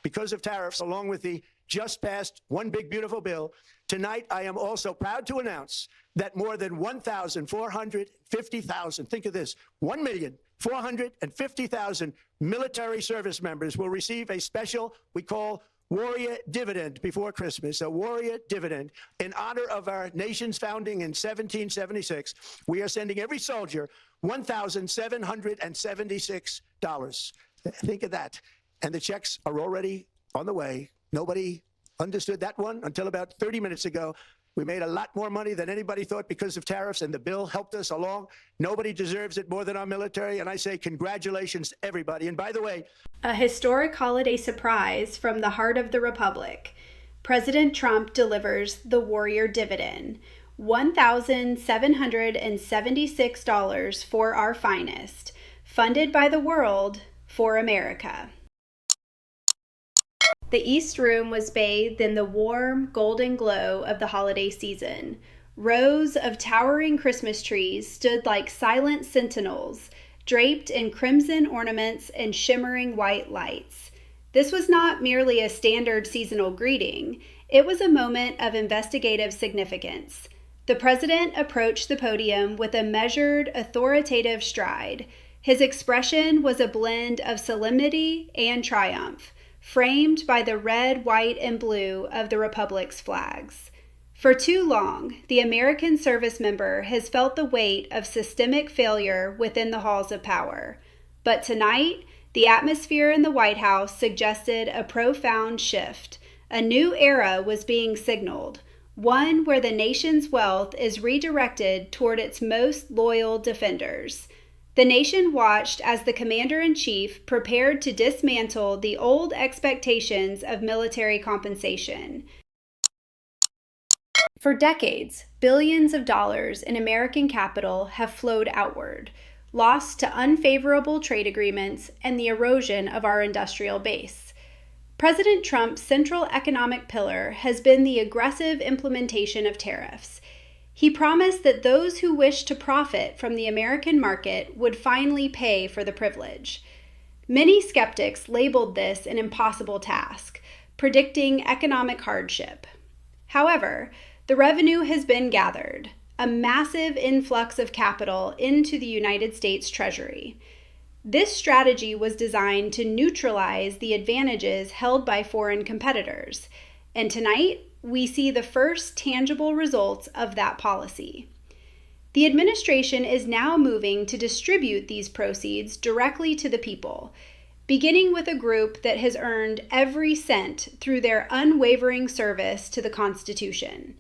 because of tariffs, along with the just passed One Big Beautiful Bill. Tonight, I am also proud to announce that more than 1,450,000, think of this, 1,450,000 military service members will receive a special we call Warrior Dividend before Christmas, a Warrior Dividend. In honor of our nation's founding in 1776, we are sending every soldier $1,776. Think of that. And the checks are already on the way. Nobody understood that one until about 30 minutes ago. We made a lot more money than anybody thought because of tariffs, and the bill helped us along. Nobody deserves it more than our military, and I say congratulations to everybody. And by the way, a historic holiday surprise from the heart of the Republic. President Trump delivers the Warrior Dividend, $1,776 for our finest, funded by the world for America. The East Room was bathed in the warm, golden glow of the holiday season. Rows of towering Christmas trees stood like silent sentinels, draped in crimson ornaments and shimmering white lights. This was not merely a standard seasonal greeting. It was a moment of investigative significance. The president approached the podium with a measured, authoritative stride. His expression was a blend of solemnity and triumph, framed by the red, white, and blue of the Republic's flags. For too long, the American service member has felt the weight of systemic failure within the halls of power. But tonight, the atmosphere in the White House suggested a profound shift. A new era was being signaled, one where the nation's wealth is redirected toward its most loyal defenders. The nation watched as the commander-in-chief prepared to dismantle the old expectations of military compensation. For decades, billions of dollars in American capital have flowed outward, lost to unfavorable trade agreements and the erosion of our industrial base. President Trump's central economic pillar has been the aggressive implementation of tariffs. He promised that those who wished to profit from the American market would finally pay for the privilege. Many skeptics labeled this an impossible task, predicting economic hardship. However, the revenue has been gathered, a massive influx of capital into the United States Treasury. This strategy was designed to neutralize the advantages held by foreign competitors, and tonight, we see the first tangible results of that policy. The administration is now moving to distribute these proceeds directly to the people, beginning with a group that has earned every cent through their unwavering service to the Constitution.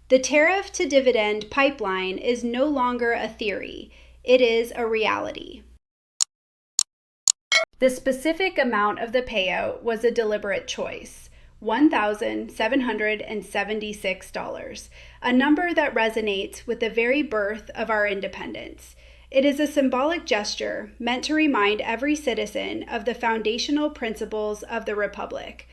The tariff to dividend pipeline is no longer a theory, it is a reality. The specific amount of the payout was a deliberate choice. $1,776, a number that resonates with the very birth of our independence. It is a symbolic gesture meant to remind every citizen of the foundational principles of the Republic.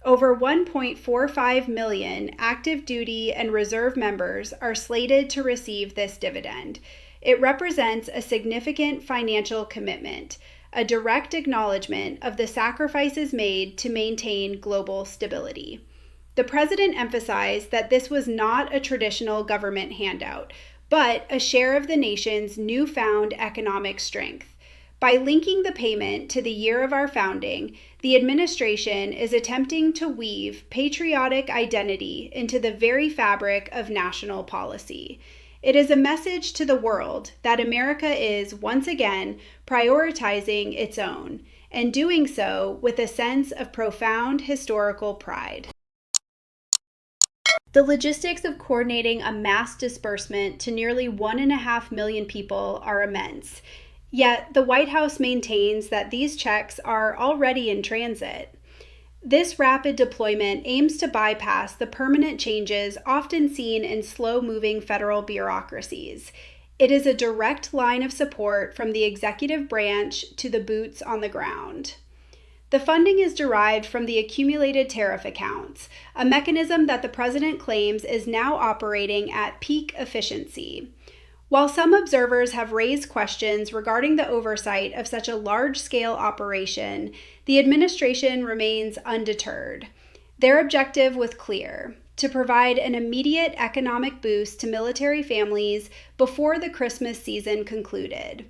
Over 1.45 million active duty and reserve members are slated to receive this dividend. It represents a significant financial commitment, a direct acknowledgement of the sacrifices made to maintain global stability. The president emphasized that this was not a traditional government handout, but a share of the nation's newfound economic strength. By linking the payment to the year of our founding, the administration is attempting to weave patriotic identity into the very fabric of national policy. It is a message to the world that America is, once again, prioritizing its own, and doing so with a sense of profound historical pride. The logistics of coordinating a mass disbursement to nearly 1.5 million people are immense. Yet, the White House maintains that these checks are already in transit. This rapid deployment aims to bypass the permanent changes often seen in slow-moving federal bureaucracies. It is a direct line of support from the executive branch to the boots on the ground. The funding is derived from the accumulated tariff accounts, a mechanism that the president claims is now operating at peak efficiency. While some observers have raised questions regarding the oversight of such a large-scale operation, the administration remains undeterred. Their objective was clear: to provide an immediate economic boost to military families before the Christmas season concluded.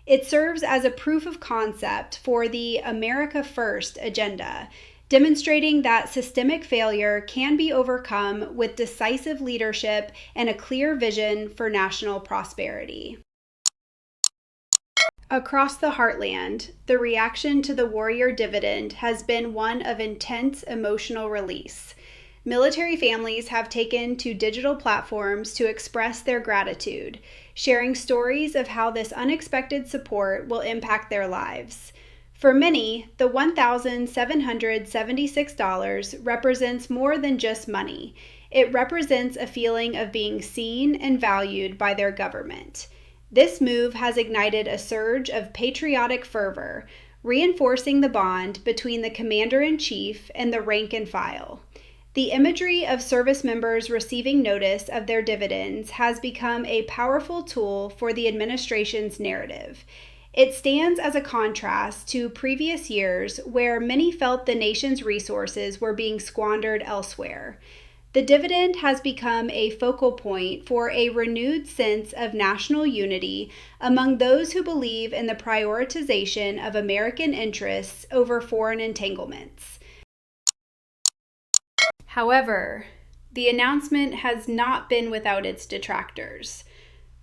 It serves as a proof of concept for the America First agenda, demonstrating that systemic failure can be overcome with decisive leadership and a clear vision for national prosperity. Across the heartland, the reaction to the Warrior Dividend has been one of intense emotional release. Military families have taken to digital platforms to express their gratitude, sharing stories of how this unexpected support will impact their lives. For many, the $1,776 represents more than just money. It represents a feeling of being seen and valued by their government. This move has ignited a surge of patriotic fervor, reinforcing the bond between the commander-in-chief and the rank and file. The imagery of service members receiving notice of their dividends has become a powerful tool for the administration's narrative. It stands as a contrast to previous years where many felt the nation's resources were being squandered elsewhere. The dividend has become a focal point for a renewed sense of national unity among those who believe in the prioritization of American interests over foreign entanglements. However, the announcement has not been without its detractors.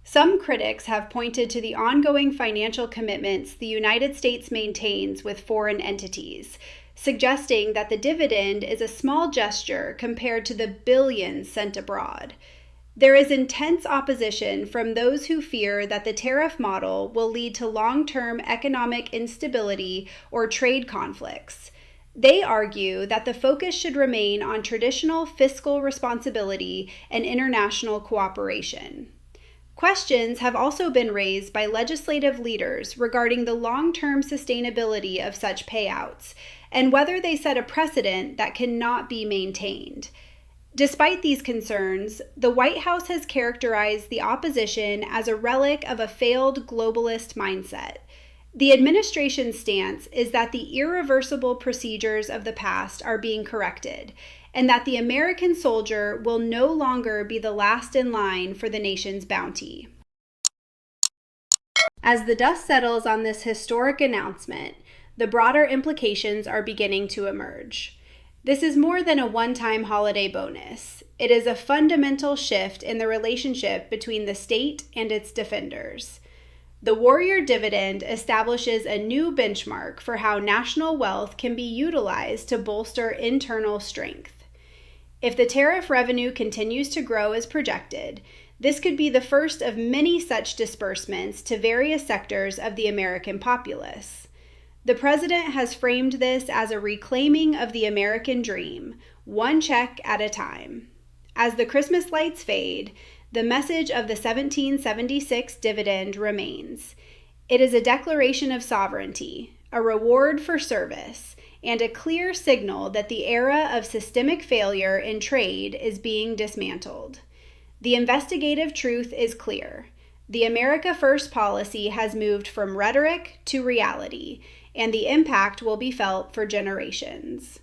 Some critics have pointed to the ongoing financial commitments the United States maintains with foreign entities, suggesting that the dividend is a small gesture compared to the billions sent abroad. There is intense opposition from those who fear that the tariff model will lead to long-term economic instability or trade conflicts. They argue that the focus should remain on traditional fiscal responsibility and international cooperation. Questions have also been raised by legislative leaders regarding the long-term sustainability of such payouts and whether they set a precedent that cannot be maintained. Despite these concerns, the White House has characterized the opposition as a relic of a failed globalist mindset. The administration's stance is that the irreversible procedures of the past are being corrected, and that the American soldier will no longer be the last in line for the nation's bounty. As the dust settles on this historic announcement, the broader implications are beginning to emerge. This is more than a one-time holiday bonus. It is a fundamental shift in the relationship between the state and its defenders. The Warrior Dividend establishes a new benchmark for how national wealth can be utilized to bolster internal strength. If the tariff revenue continues to grow as projected, this could be the first of many such disbursements to various sectors of the American populace. The president has framed this as a reclaiming of the American dream, one check at a time. As the Christmas lights fade, the message of the 1776 dividend remains. It is a declaration of sovereignty, a reward for service, and a clear signal that the era of systemic failure in trade is being dismantled. The investigative truth is clear. The America First policy has moved from rhetoric to reality, and the impact will be felt for generations.